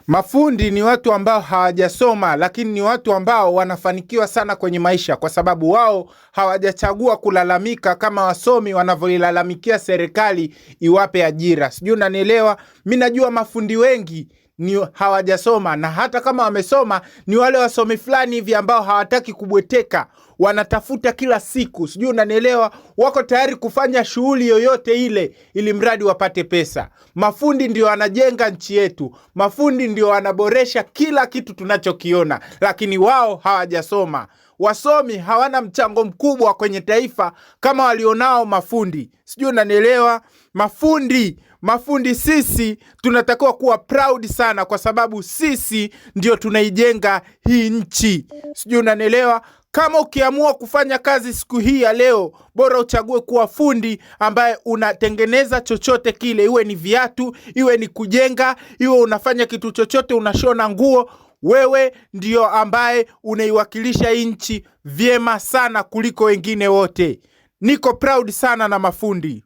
Mafundi ni watu ambao hawajasoma, lakini ni watu ambao wanafanikiwa sana kwenye maisha kwa sababu wao hawajachagua kulalamika kama wasomi wanavyoilalamikia serikali iwape ajira. Sijui unanielewa? Mimi najua mafundi wengi ni hawajasoma, na hata kama wamesoma ni wale wasomi fulani hivi ambao hawataki kubweteka, wanatafuta kila siku. Sijui unanielewa? Wako tayari kufanya shughuli yoyote ile ili mradi wapate pesa. Mafundi ndio wanajenga nchi yetu. Mafundi ndio wanaboresha kila kitu tunachokiona, lakini wao hawajasoma. Wasomi hawana mchango mkubwa kwenye taifa kama walionao mafundi. Sijui unanielewa? Mafundi sisi tunatakiwa kuwa proud sana kwa sababu sisi ndio tunaijenga hii nchi. Sijui unanielewa? Kama ukiamua kufanya kazi siku hii ya leo, bora uchague kuwa fundi ambaye unatengeneza chochote kile, iwe ni viatu, iwe ni kujenga, iwe unafanya kitu chochote, unashona nguo. Wewe ndio ambaye unaiwakilisha nchi vyema sana kuliko wengine wote. Niko proud sana na mafundi.